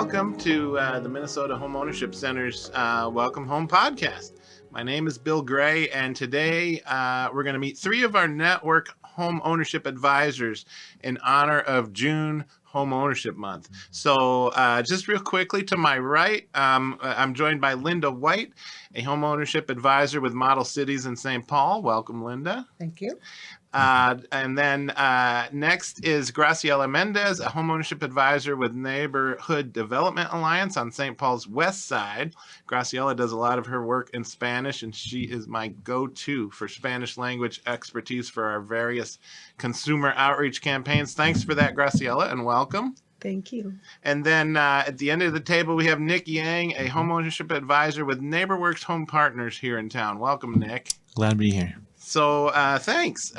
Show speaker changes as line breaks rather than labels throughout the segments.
welcome to the Minnesota Homeownership Center's Welcome Home podcast. My name is Bill Gray, and today we're going to meet three of our network home ownership advisors in honor of June Home Ownership Month. So just real quickly, to my right, I'm joined by Linda White, a home ownership advisor with Model Cities in St. Paul. Welcome, Linda.
Thank you.
And then next is Graciela Mendez, a homeownership advisor with Neighborhood Development Alliance on St. Paul's West Side. Graciela does a lot of her work in Spanish, and she is my go-to for Spanish language expertise for our various consumer outreach campaigns. Thanks for that, Graciela, and welcome.
Thank you.
And then at the end of the table, we have Nick Yang, a homeownership advisor with NeighborWorks Home Partners here in town. Welcome, Nick.
Glad to be here.
So thanks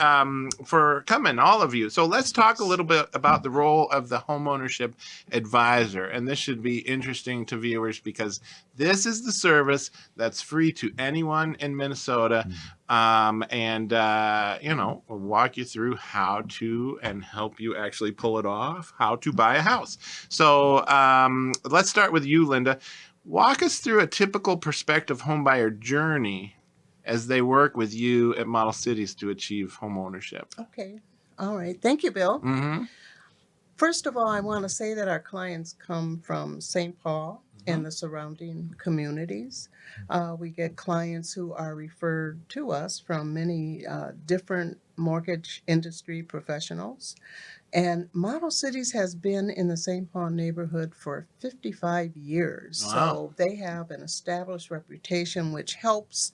for coming, all of you. So let's talk a little bit about the role of the homeownership advisor. And this should be interesting to viewers because this is the service that's free to anyone in Minnesota. We'll walk you through how to and help you actually pull it off, how to buy a house. So let's start with you, Linda. Walk us through a typical prospective homebuyer journey as they work with you at Model Cities to achieve home ownership.
Okay. All right. Thank you, Bill.
Mm-hmm.
First of all, I want to say that our clients come from St. Paul and the surrounding communities. We get clients who are referred to us from many different mortgage industry professionals. And Model Cities has been in the St. Paul neighborhood for 55 years.
Wow.
So they have an established reputation, which helps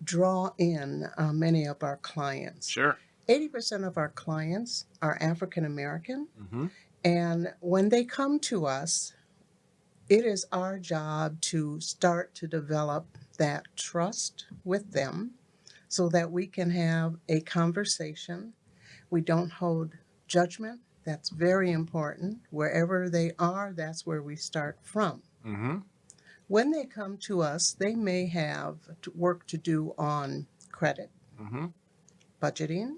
draw in many of our clients.
Sure.
80% of our clients are African American.
Mm-hmm.
And when they come to us, it is our job to start to develop that trust with them so that we can have a conversation. We don't hold judgment. That's very important. Wherever they are, that's where we start from.
Mm-hmm.
When they come to us, they may have work to do on credit, budgeting,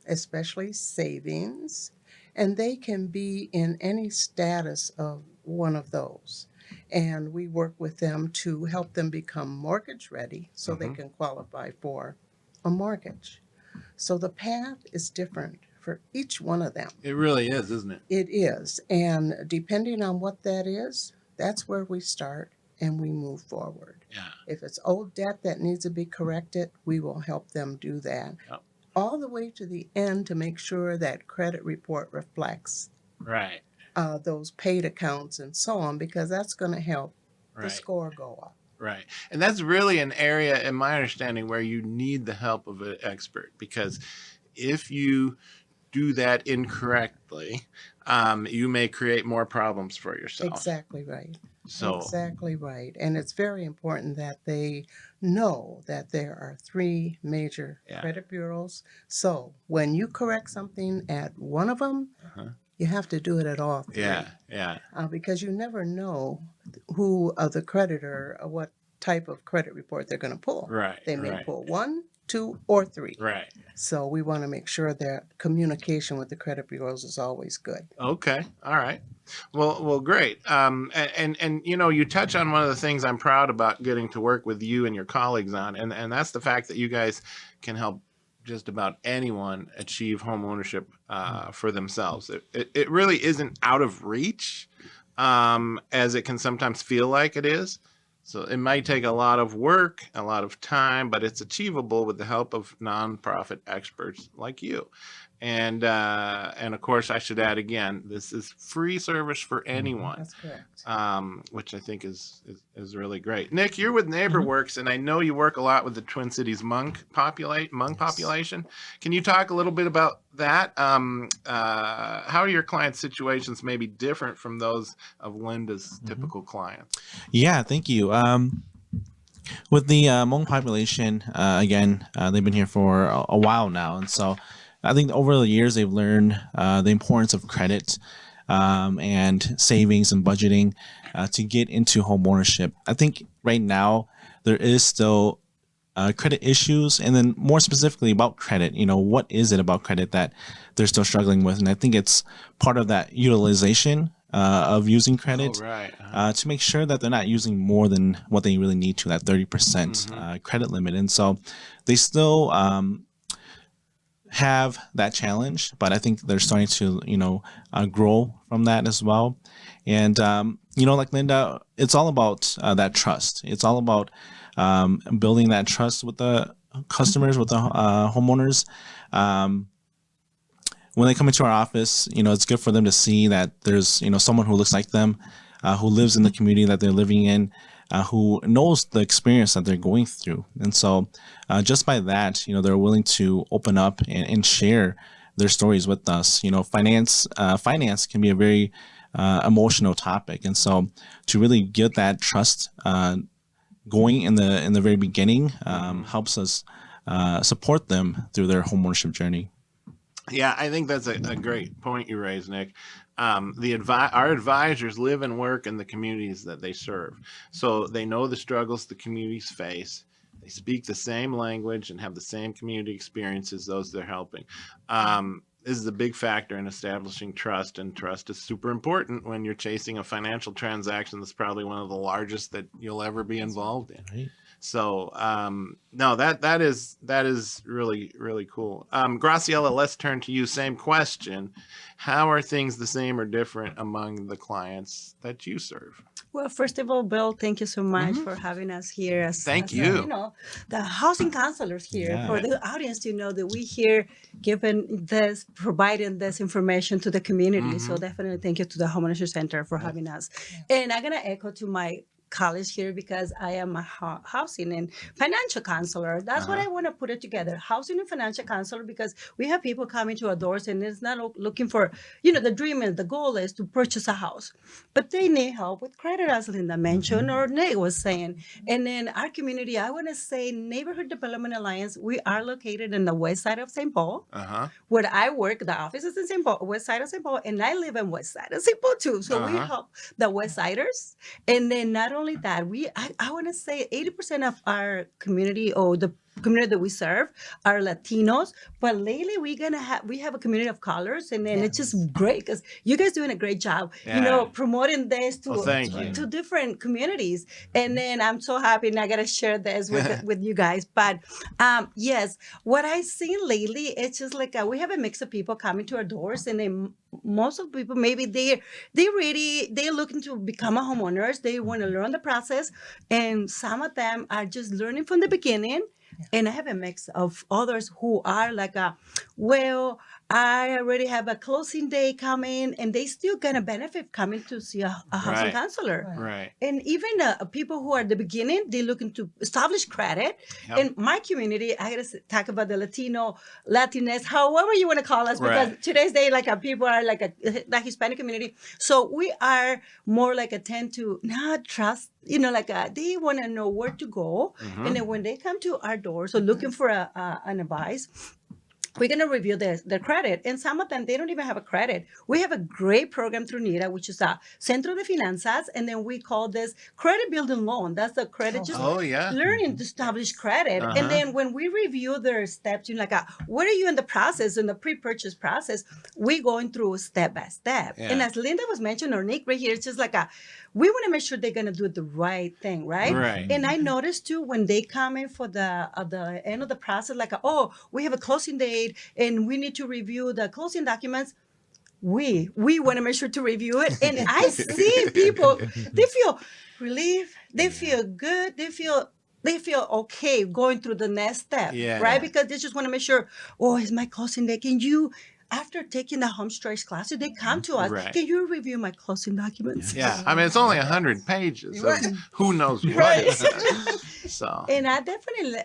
especially savings, and they can be in any status of one of those. And we work with them to help them become mortgage ready so they can qualify for a mortgage. So the path is different for each one of them.
It really is, isn't it?
It is. And depending on what that is, that's where we start and we move forward.
Yeah.
If it's old debt that needs to be corrected, we will help them do that.
Yep.
All the way to the end to make sure that credit report reflects
Right.
those paid accounts and so on, because that's going to help the
Right.
score go up.
Right. And that's really an area, in my understanding, where you need the help of an expert, because if you do that incorrectly, you may create more problems for yourself.
Exactly right.
So
Exactly right. And it's very important that they know that there are three major credit bureaus. So when you correct something at one of them, you have to do it at all three.
Yeah.
Because you never know who the creditor, what type of credit report they're going to pull.
Right.
They may pull 1, 2, or 3.
Right.
So we want to make sure that communication with the credit bureaus is always good.
Okay. All right. Well, great. And you touch on one of the things I'm proud about getting to work with you and your colleagues on, and that's the fact that you guys can help just about anyone achieve home ownership for themselves. It really isn't out of reach, as it can sometimes feel like it is. So it might take a lot of work, a lot of time, but it's achievable with the help of nonprofit experts like you. And of course, I should add again, this is free service for anyone.
That's correct.
Which I think is really great. Nick, you're with NeighborWorks, and I know you work a lot with the Twin Cities Hmong population. Can you talk a little bit about that? How are your client situations maybe different from those of Linda's typical clients?
Yeah, thank you. With the Hmong population, again, they've been here for a while now, and so I think over the years they've learned the importance of credit and savings and budgeting to get into home ownership. I think right now there is still credit issues, and then more specifically about credit. What is it about credit that they're still struggling with? And I think it's part of that utilization of using credit,
right.
to make sure that they're not using more than what they really need to, that 30% credit limit. And so they still have that challenge, but I think they're starting to, grow from that as well. And, like Linda, it's all about that trust. It's all about building that trust with the customers, with the homeowners. When they come into our office, it's good for them to see that there's, someone who looks like them, who lives in the community that they're living in, who knows the experience that they're going through. And so just by that, they're willing to open up and share their stories with us. Finance can be a very emotional topic. And so to really get that trust going in the very beginning helps us support them through their homeownership journey.
Yeah, I think that's a great point you raised, Nick. Our advisors live and work in the communities that they serve, so they know the struggles the communities face. They speak the same language and have the same community experiences those they're helping. This is a big factor in establishing trust, and trust is super important when you're chasing a financial transaction that's probably one of the largest that you'll ever be involved in.
Right.
So no, that is really, really cool. Graciela, let's turn to you. Same question. How are things the same or different among the clients that you serve?
Well, first of all, Bill, thank you so much for having us here.
Thank you.
The housing counselors here,
Yeah.
for the audience to know that we here providing this information to the community. So definitely thank you to the Homeownership Center for having us. And I'm gonna echo to my college here because I am a housing and financial counselor. That's what I want to put it together. Housing and financial counselor, because we have people coming to our doors and it's not looking for, the dream and the goal is to purchase a house, but they need help with credit, as Linda mentioned or Nate was saying. And then our community, I want to say Neighborhood Development Alliance, we are located in the west side of St. Paul. Where I work, the office is in St. Paul, west side of St. Paul, and I live in west side of St. Paul too. So we help the west siders. And then not only that, I want to say 80% of our community or the community that we serve are Latinos, but lately we have a community of colors, and then it's just great because you guys doing a great job, promoting this to different communities. And then I'm so happy, and I gotta share this with you guys. But yes, what I've seen lately, it's just like we have a mix of people coming to our doors, and then most of the people maybe they're looking to become a homeowners. They want to learn the process, and some of them are just learning from the beginning. And I have a mix of others who are like, I already have a closing day coming, and they still gonna benefit coming to see a housing counselor.
Right.
And even people who are at the beginning, they're looking to establish credit.
Yep.
In my community, I gotta talk about the Latinx, however you want to call us, because today's day, people are the Hispanic community. So we are more tend to not trust. They want to know where to go, and then when they come to our door, so looking for an advice, we're going to review their credit. And some of them, they don't even have a credit. We have a great program through NeDA, which is a Centro de Finanzas, and then we call this credit building loan. That's the credit, learning to establish credit. And then when we review their steps, where are you in the process, in the pre-purchase process, we're going through step by step. Yeah. And as Linda was mentioning, or Nick right here, it's just we want to make sure they're going to do the right thing, right?
Right.
And I noticed too, when they come in for the end of the process, we have a closing date and we need to review the closing documents. We want to make sure to review it. And I see people, they feel relief, they feel good, they feel okay going through the next step, right? Because they just want to make sure, is my closing date? Can you, after taking the home stretch classes, they come to us. Right. Can you review my closing documents?
Yeah, I mean, it's only 100 pages. So who knows what it says. So.
And I definitely,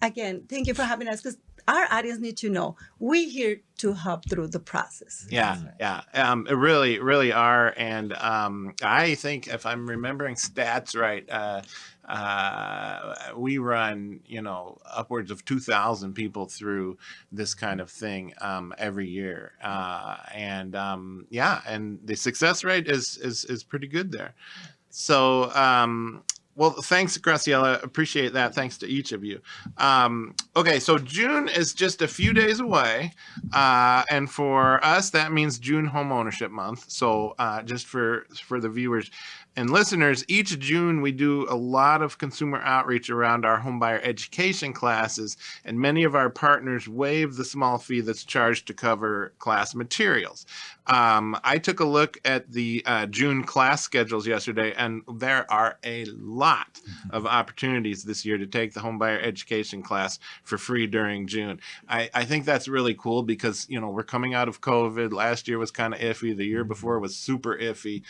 again, thank you for having us, because our audience need to know we're here to help through the process.
Yeah. It really, really are. And I think if I'm remembering stats right, we run, upwards of 2,000 people through this kind of thing every year. And the success rate is pretty good there. So Well, thanks, Graciela. Appreciate that. Thanks to each of you. Okay, so June is just a few days away. And for us, that means June Home Ownership Month. So just for the viewers and listeners, each June we do a lot of consumer outreach around our homebuyer education classes, and many of our partners waive the small fee that's charged to cover class materials. I took a look at the June class schedules yesterday, and there are a lot of opportunities this year to take the homebuyer education class for free during June. I think that's really cool because, you know, we're coming out of COVID. Last year was kind of iffy. The year before was super iffy.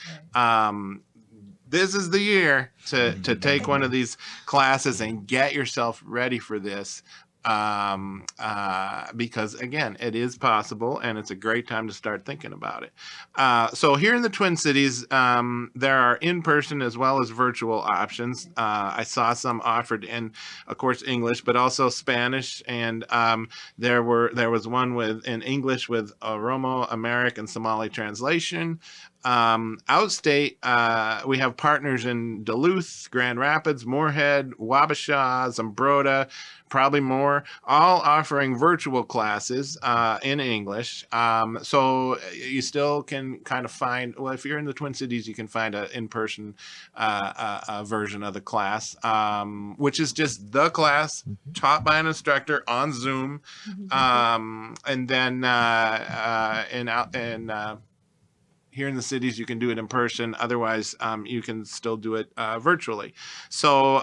This is the year to take one of these classes and get yourself ready for this. Because again, it is possible and it's a great time to start thinking about it. So here in the Twin Cities, there are in-person as well as virtual options. I saw some offered in, of course, English, but also Spanish. And there was one in English with Oromo, American, Somali translation. Outstate, we have partners in Duluth, Grand Rapids, Moorhead, Wabasha, Zumbrota, probably more, all offering virtual classes in English. So you still can kind of find, well, if you're in the Twin Cities, you can find an in-person version of the class, which is just the class taught by an instructor on Zoom. And then here in the cities, you can do it in person. Otherwise, you can still do it virtually. So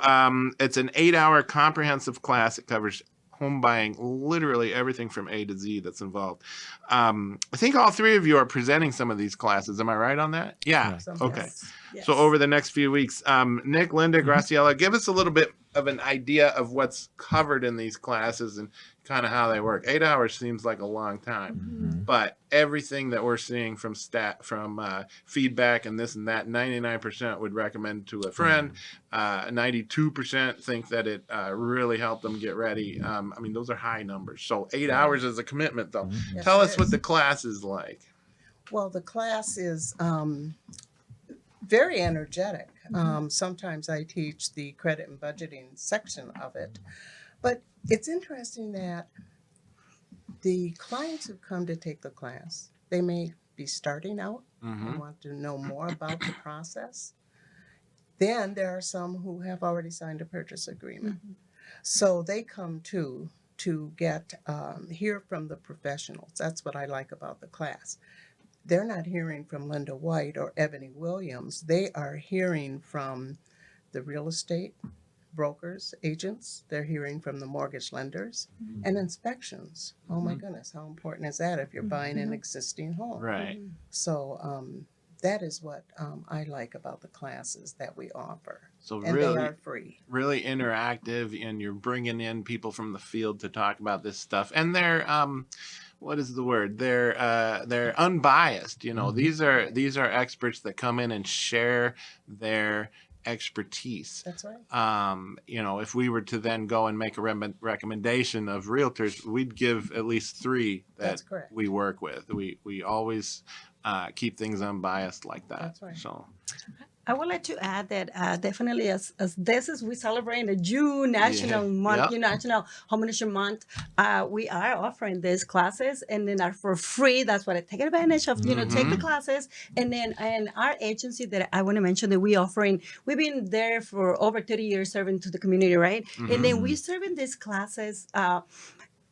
it's an 8-hour comprehensive class. It covers home buying, literally everything from A to Z that's involved. I think all three of you are presenting some of these classes. Am I right on that? Yeah. Okay.
Yes.
So over the next few weeks, Nick, Linda, Graciela, give us a little bit of an idea of what's covered in these classes and kind of how they work. 8 hours seems like a long time, but everything that we're seeing from feedback and this and that, 99% would recommend to a friend. 92% think that it really helped them get ready. I mean, those are high numbers. So 8 hours is a commitment, though.
Yes,
Tell
it
us what
is.
the class is like.
Well, the class is very energetic. Sometimes I teach the credit and budgeting section of it. But it's interesting that the clients who come to take the class, they may be starting out and want to know more about the process. Then there are some who have already signed a purchase agreement. So they come to get hear from the professionals. That's what I like about the class. They're not hearing from Linda White or Ebony Williams. They are hearing from the real estate brokers, agents. They're hearing from the mortgage lenders and inspections. Oh my goodness, how important is that if you're buying an existing home?
Right.
So that is what I like about the classes that we offer.
So
And
really,
they are free.
really interactive, and you're bringing in people from the field to talk about this stuff. And they're what is the word? They're unbiased. You know, these are experts that come in and share their expertise.
That's right.
You know, if we were to then go and make a recommendation of realtors, we'd give at least 3 that
That's correct.
we work with. We always keep things unbiased like that.
That's right.
So
I would like to add that definitely as this is we celebrate the June National Month,
Yep.
National Homeownership Month. We are offering these classes and then are for free. That's what I take advantage of. Take the classes and then and our agency that I want to mention that we've been there for over 30 years serving to the community, right? And then we serving these classes.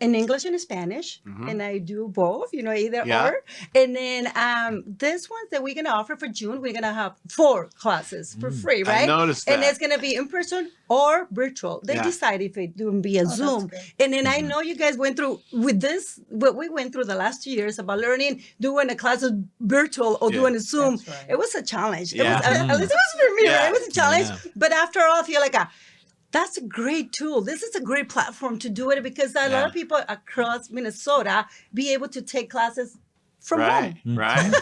In English and Spanish, and I do both, either
Yeah.
or. And then this one that we're gonna offer for June, we're gonna have 4 classes for free, right?
I noticed that.
And it's gonna be in person or virtual. They
Yeah.
decide if it's gonna be a
that's
Zoom.
good.
And then I know you guys went through with this, what we went through the last 2 years about learning, doing a class virtual or
Yeah.
doing a Zoom.
That's right.
It was a challenge.
Yeah.
It was, at least it was for me,
Yeah.
right? It was a challenge.
Yeah.
But after all, I feel like that's a great tool. This is a great platform to do it because a lot of people across Minnesota be able to take classes from
right,
home.
right.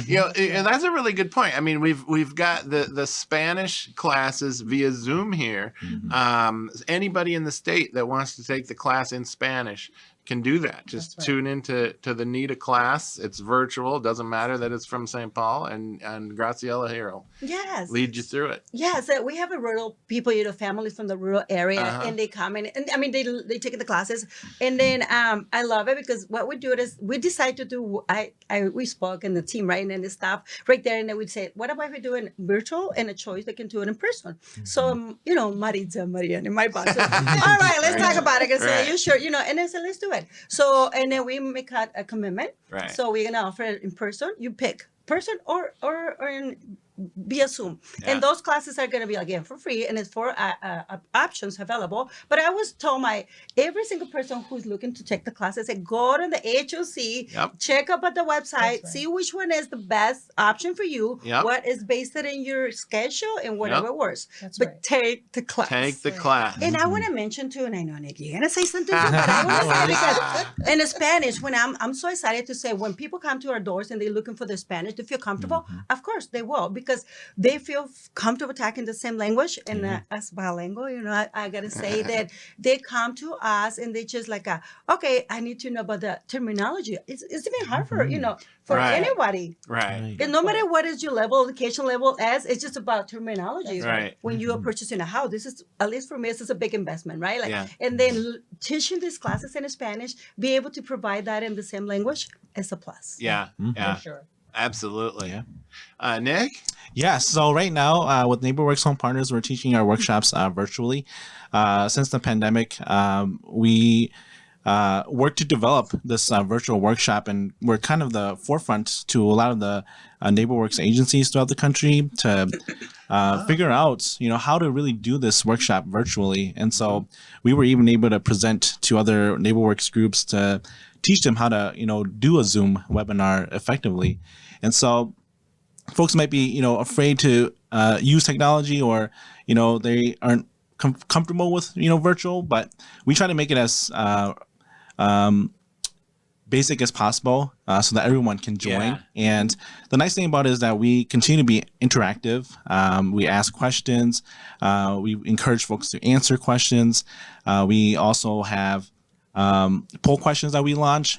You know, and that's a really good point. I mean, we've got the Spanish classes via Zoom here. Anybody in the state that wants to take the class in Spanish can do that. Just
That's right.
tune into the NeDA class. It's virtual. Doesn't matter that it's from St. Paul, and Graciela here will
Yes.
lead you through it.
Yes, we have a rural people, families from the rural area, and they come in, and I mean, they take the classes, and then I love it because what we do is we decide to do. We spoke in the team, right, and the staff right there, and then we say, what about if we do it virtual and a choice they can do it in person? So Maritza, Marianne, and my boss, said, all right, let's talk about it. I say,
Right.
you sure, and I said, let's do it. So and then we make a commitment.
Right.
So we're gonna offer it in person. You pick person or in via Zoom.
Yeah.
And those classes are going to be, again, for free, and it's for options available. But I always tell every single person who's looking to take the classes, say, go to the HOC,
Yep.
check up at the website,
right.
see which one is the best option for you,
Yep.
what is based in your schedule, and whatever works.
That's
but
right.
take the class.
Take the class.
And I want to mention too, and I know Nick, you're gonna say something too, but I want to say because in Spanish, when I'm so excited to say when people come to our doors and they're looking for their Spanish to feel comfortable, of course they will, because they feel comfortable talking the same language. And as bilingual, I gotta say that they come to us and they just like, okay, I need to know about the terminology. It's even hard for for
Right.
anybody.
Right.
And no matter what is your level, education level as, it's just about terminology.
That's right.
When you are purchasing a house, this is, at least for me, this is a big investment, right? Like,
Yeah.
and then teaching these classes in Spanish, be able to provide that in the same language is a plus.
Yeah. Yeah.
For sure.
Absolutely.
Yeah.
Nick?
Yeah, so right now with NeighborWorks Home Partners, we're teaching our workshops virtually. Since the pandemic, we worked to develop this virtual workshop, and we're kind of the forefront to a lot of the NeighborWorks agencies throughout the country to figure out, how to really do this workshop virtually. And so we were even able to present to other NeighborWorks groups to teach them how to, do a Zoom webinar effectively. And so folks might be, afraid to use technology, or, they aren't comfortable with, virtual, but we try to make it as basic as possible so that everyone can join.
Yeah.
And the nice thing about it is that we continue to be interactive. We ask questions. We encourage folks to answer questions. We also have poll questions that we launch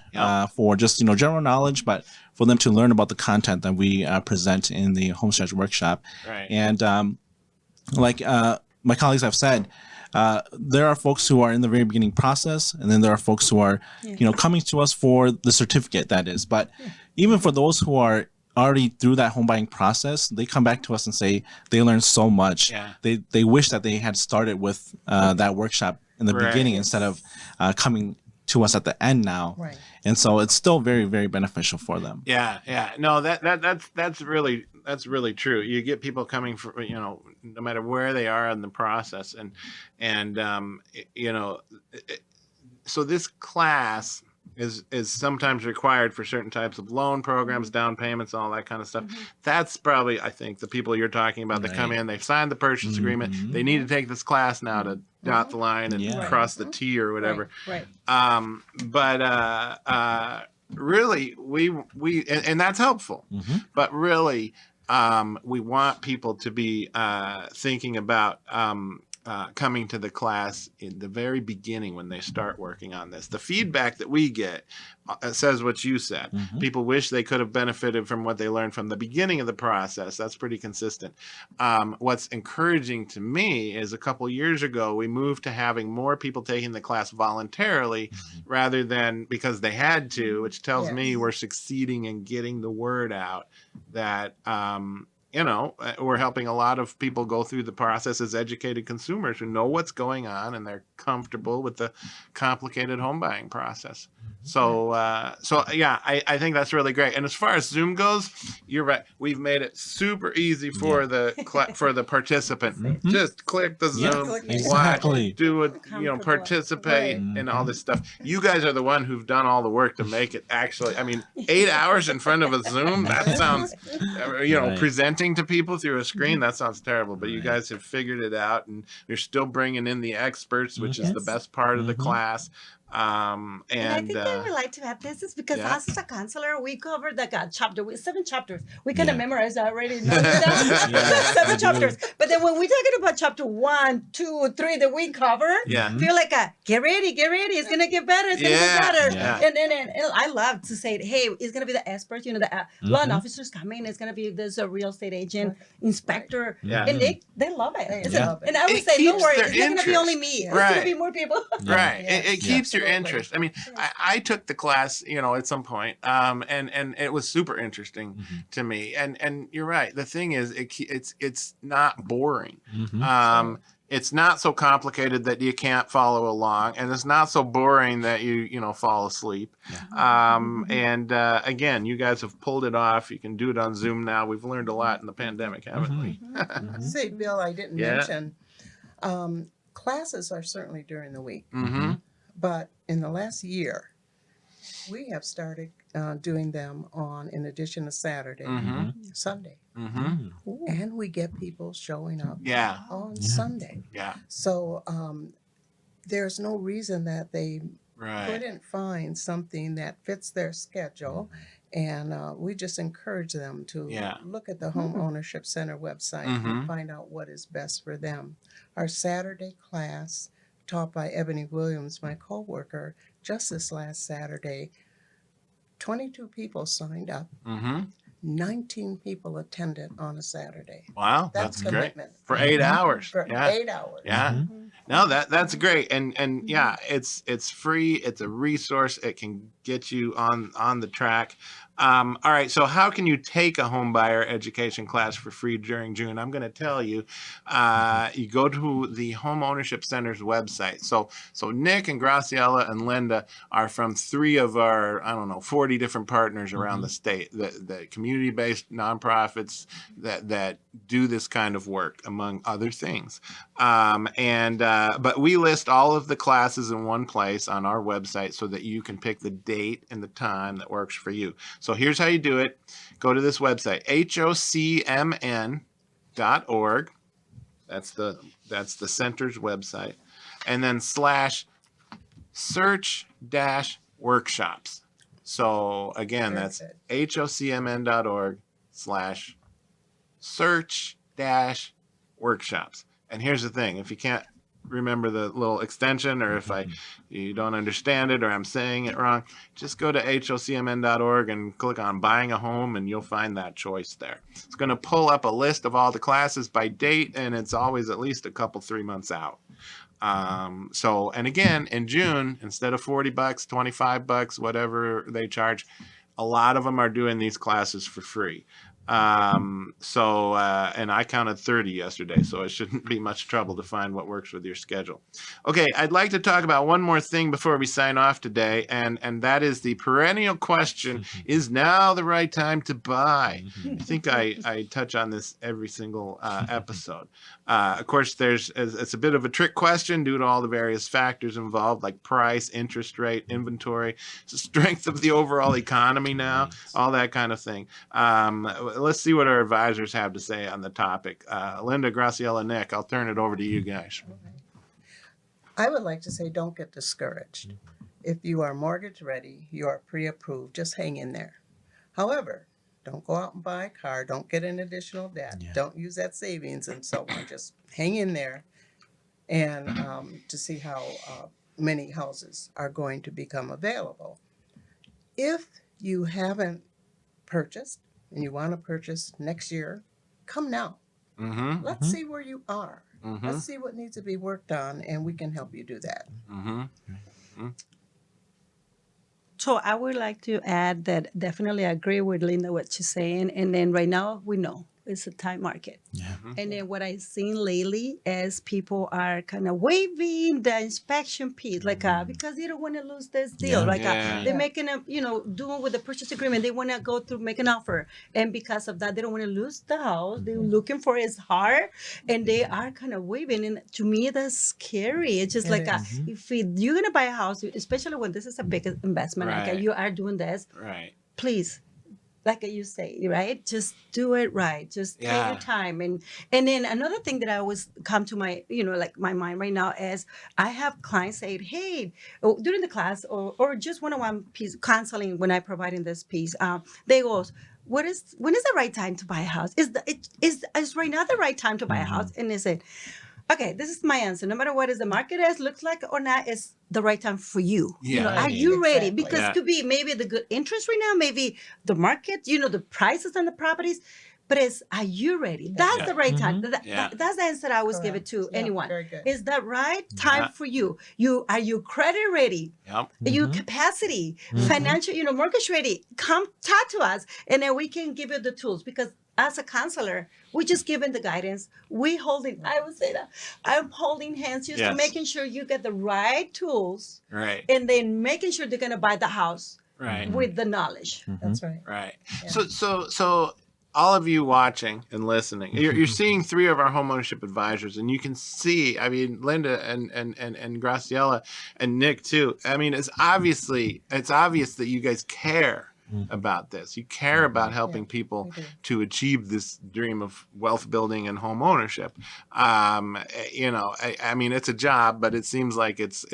for just, general knowledge, but for them to learn about the content that we present in the Homestretch workshop.
Right.
And like my colleagues have said, there are folks who are in the very beginning process, and then there are folks who are, coming to us for the certificate, that is. But even for those who are already through that home buying process, they come back to us and say they learned so much.
Yeah.
They wish that they had started with that workshop in the
Right.
beginning instead of coming to us at the end now.
Right.
And so it's still very, very beneficial for them.
Yeah, yeah. No, that's really true. You get people coming for, no matter where they are in the process, and so this class is sometimes required for certain types of loan programs, down payments, all that kind of stuff. That's probably, I think, the people you're talking about that come in, they've signed the purchase agreement, they need to take this class now to dot the line and cross the T or whatever.
Right.
But really, we and that's helpful. But really, we want people to be thinking about coming to the class in the very beginning when they start working on this. The feedback that we get says what you said. People wish they could have benefited from what they learned from the beginning of the process. That's pretty consistent. What's encouraging to me is a couple years ago, we moved to having more people taking the class voluntarily rather than because they had to, which tells me we're succeeding in getting the word out that we're helping a lot of people go through the process as educated consumers who know what's going on and they're comfortable with the complicated home buying process. So yeah, I think that's really great. And as far as Zoom goes, you're right. We've made it super easy for the participant. Just click the Zoom,
Exactly.
watch, do it, participate in all this stuff. You guys are the one who've done all the work to make it actually. I mean, 8 hours in front of a Zoom, that sounds, presenting to people through a screen, that sounds terrible. But you guys have figured it out, and you're still bringing in the experts, which is the best part of the class.
And I think they would like to have this is because
yeah.
us as a counselor, we covered like a chapter with 7 chapters. We kind of
Yeah.
memorized already. Know that?
Yeah,
7
I do.
chapters. But then when we're talking about chapter 1, 2, 3 that we cover,
Yeah.
feel like get ready. It's gonna get better. It's gonna get better.
Yeah.
And I love to say, hey, it's gonna be the experts. The law and officers coming. It's gonna be there's a real estate agent, inspector,
Yeah.
and they love it.
They
It's
love it.
And I would
It
say, don't
keeps
worry,
their
it's not gonna be only
interest.
me. It's
Right.
gonna be more people.
Right.
Yes.
It keeps your
Absolutely.
interest. I mean, I took the class, at some point, and it was super interesting to me. And you're right. The thing is, it's not boring. It's not so complicated that you can't follow along, and it's not so boring that you fall asleep. And again, you guys have pulled it off. You can do it on Zoom now. We've learned a lot in the pandemic, haven't we?
Say, Bill, I didn't
Yeah.
mention, classes are certainly during the week,
Mm-hmm.
but in the last year, we have started doing them in addition to Saturday,
Mm-hmm.
Sunday,
Mm-hmm.
and we get people showing up
Yeah.
on
Yeah.
Sunday.
Yeah.
So there's no reason that they
Right.
couldn't find something that fits their schedule. And we just encourage them to
Yeah.
look at the Home Ownership Center website
Mhm.
and find out what is best for them. Our Saturday class, taught by Ebony Williams, my coworker, just this last Saturday, 22 people signed up.
Mm-hmm.
19 people attended on a Saturday.
Wow,
That's
that's great.
commitment.
For 8 hours.
For
Yeah.
8 hours.
Yeah. No, that's great. And yeah, it's free. It's a resource. It can get you on the track. All right. So how can you take a home buyer education class for free during June? I'm going to tell you. You go to the Home Ownership Center's website. So Nick and Graciela and Linda are from 3 of our 40 different partners around the state. The community-based nonprofits that do this kind of work, among other things. But we list all of the classes in one place on our website so that you can pick the date and the time that works for you. So here's how you do it. Go to this website, hocmn.org. That's the center's website. And then /search-workshops. So again, that's hocmn.org/search-workshops. And here's the thing, if you can't remember the little extension, or if you don't understand it, or I'm saying it wrong, just go to hocmn.org and click on buying a home, and you'll find that choice there. It's going to pull up a list of all the classes by date, and it's always at least 3 months out. And again, in June, instead of $40, $25, whatever they charge, a lot of them are doing these classes for free. And I counted 30 yesterday, so it shouldn't be much trouble to find what works with your schedule. Okay, I'd like to talk about one more thing before we sign off today, and that is the perennial question, is now the right time to buy? I think I touch on this every single episode. Of course, it's a bit of a trick question due to all the various factors involved, like price, interest rate, inventory, the strength of the overall economy now, all that kind of thing. Let's see what our advisors have to say on the topic. Linda, Graciela, Nick, I'll turn it over to you guys.
I would like to say don't get discouraged. If you are mortgage ready, you are pre-approved, just hang in there. However, don't go out and buy a car, don't get an additional debt, don't use that savings and so on. Just hang in there and to see how many houses are going to become available. If you haven't purchased and you want to purchase next year, come now.
Mm-hmm.
Let's see where you are.
Mm-hmm.
Let's see what needs to be worked on, and we can help you do that.
Mm-hmm.
So I would like to add that definitely agree with Linda what she's saying. And then right now we know it's a tight market.
Yeah.
And then what I've seen lately is people are kind of waiving the inspection piece, because they don't want to lose this deal.
Yeah.
They're making doing with the purchase agreement, they want to go through, make an offer. And because of that, they don't want to lose the house. They're looking for it hard, and they are kind of waiving. And to me, that's scary. It's just if you're going to buy a house, especially when this is a big investment,
Right.
you are doing this,
Right.
please like you say, right? Just do it right. Just take
Yeah.
your time. And then another thing that I always come to my, like my mind right now is I have clients say, hey, during the class or just one-on-one piece counseling when I provide in this piece, they go, when is the right time to buy a house? Is right now the right time to buy a house? And they said, okay, this is my answer. No matter what is the market is, looks like or not, it's the right time for you.
Yeah.
Are
Right.
you ready?
Exactly.
Because
Yeah.
it could be maybe the good interest right now, maybe the market, the prices on the properties. But are you ready? That's
Yeah.
the right time.
Yeah.
That's the answer I always give it
Correct.
to
Yeah,
anyone.
very good.
Is that right time
Yeah.
for you? Are you credit ready?
Yep.
Your capacity, financial, mortgage ready. Come talk to us, and then we can give you the tools. Because as a counselor, we just giving the guidance. I would say that I'm holding hands just to
Yes.
making sure you get the right tools,
Right.
and then making sure they're gonna buy the house
Right.
with the knowledge.
That's right.
Right.
Yeah.
So all of you watching and listening, you're seeing three of our homeownership advisors, and you can see, I mean, Linda and Graciela and Nick too. I mean, it's obvious that you guys care about this. You care about helping people
we do.
to achieve this dream of wealth building and home ownership. I mean, it's a job, but it seems like it's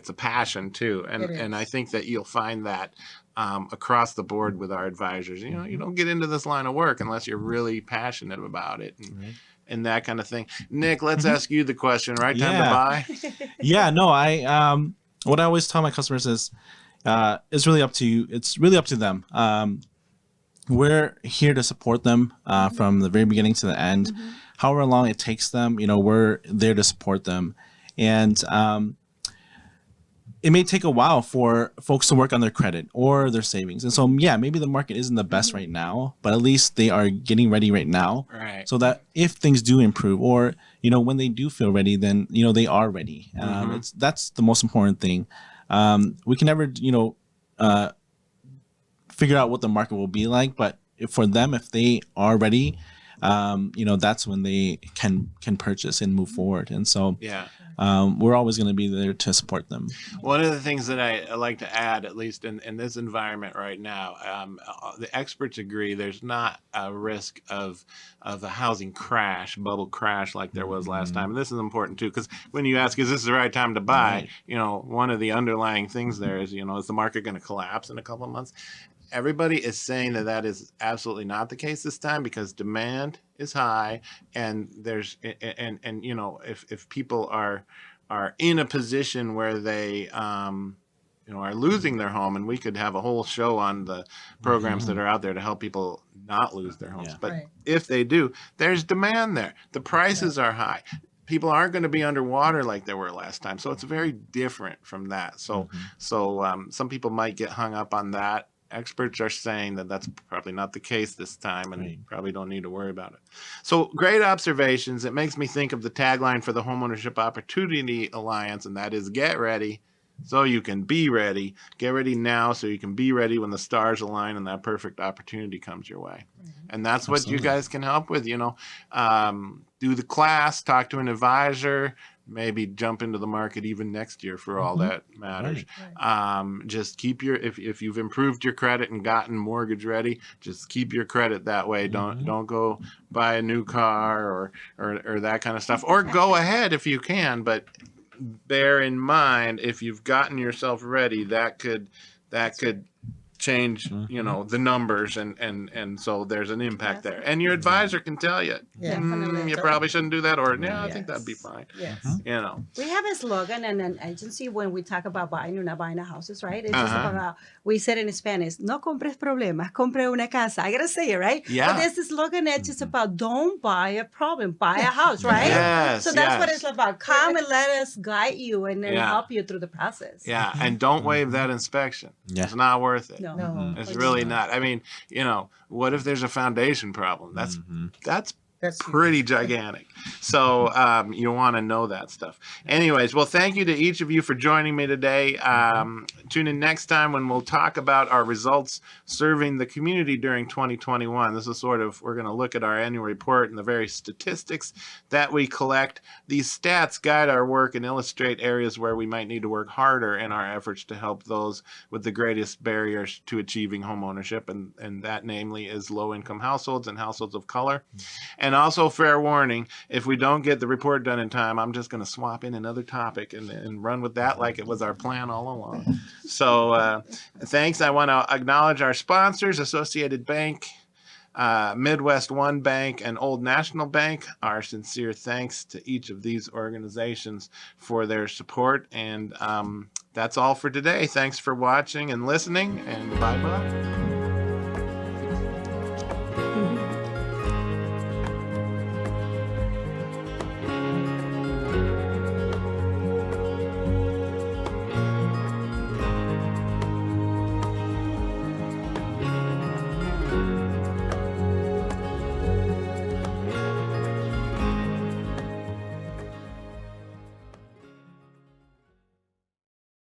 a passion too.
It is.
And I think that you'll find that across the board with our advisors. You don't get into this line of work unless you're really passionate about it and that kind of thing. Nick, let's ask you the question, right? Time to
Yeah.
buy?
Yeah, no, what I always tell my customers is it's really up to you. It's really up to them. We're here to support them from the very beginning to the end. However long it takes them, we're there to support them. And it may take a while for folks to work on their credit or their savings. And so, yeah, maybe the market isn't the best right now, but at least they are getting ready right now.
Right.
So that if things do improve or, when they do feel ready, then, they are ready. That's the most important thing. We can never, figure out what the market will be like, but for them, if they are ready, that's when they can purchase and move forward. And so,
Yeah.
we're always going to be there to support them.
One of the things that I like to add, at least in this environment right now, the experts agree there's not a risk of a housing bubble crash like there was last time. And this is important too, because when you ask, is this the right time to buy? One of the underlying things there is, is the market going to collapse in a couple of months? Everybody is saying that is absolutely not the case this time because demand is high, and there's if people are in a position where they are losing their home, and we could have a whole show on the programs that are out there to help people not lose their homes.
Yeah.
But
Right.
if they do, there's demand there. The prices are high. People aren't going to be underwater like they were last time, so it's very different from that. So some people might get hung up on that. Experts are saying that that's probably not the case this time, and
Right.
probably don't need to worry about it. So great observations. It makes me think of the tagline for the Homeownership Opportunity Alliance, and that is get ready so you can be ready. Get ready now so you can be ready when the stars align and that perfect opportunity comes your way. And that's what you
Absolutely.
guys can help with, do the class, talk to an advisor, maybe jump into the market even next year for all that matters. Just keep if you've improved your credit and gotten mortgage ready, just keep your credit that way. Don't go buy a new car or that kind of stuff, or go ahead if you can, but bear in mind, if you've gotten yourself ready, that could change, the numbers, and so there's an impact there. And your advisor can tell you,
Yeah.
you probably shouldn't do that, or no, I think that'd be fine.
Yes.
We have a slogan and an agency when we talk about buying or not buying a houses, right? It's just
Uh-huh.
about, we said in Spanish, no compres problemas, compre una casa. I gotta say it, right?
Yeah.
But there's a slogan that's just about don't buy a problem, buy a house, right?
Yes,
So that's what
yes.
it's about. Come and let us guide you and then
Yeah.
help you through the process.
Yeah, and don't waive that inspection.
Yeah.
It's not worth it.
No.
No.
It's really not. I mean, what if there's a foundation problem? That's
That's huge.
pretty gigantic. So you want to know that stuff. Anyways, well, thank you to each of you for joining me today. Tune in next time when we'll talk about our results serving the community during 2021. This is we're going to look at our annual report and the various statistics that we collect. These stats guide our work and illustrate areas where we might need to work harder in our efforts to help those with the greatest barriers to achieving home ownership, and that namely is low-income households and households of color. And also, fair warning, if we don't get the report done in time, I'm just going to swap in another topic and run with that like it was our plan all along. So thanks. I want to acknowledge our sponsors, Associated Bank, Midwest One Bank, and Old National Bank. Our sincere thanks to each of these organizations for their support. And that's all for today. Thanks for watching and listening, and bye-bye.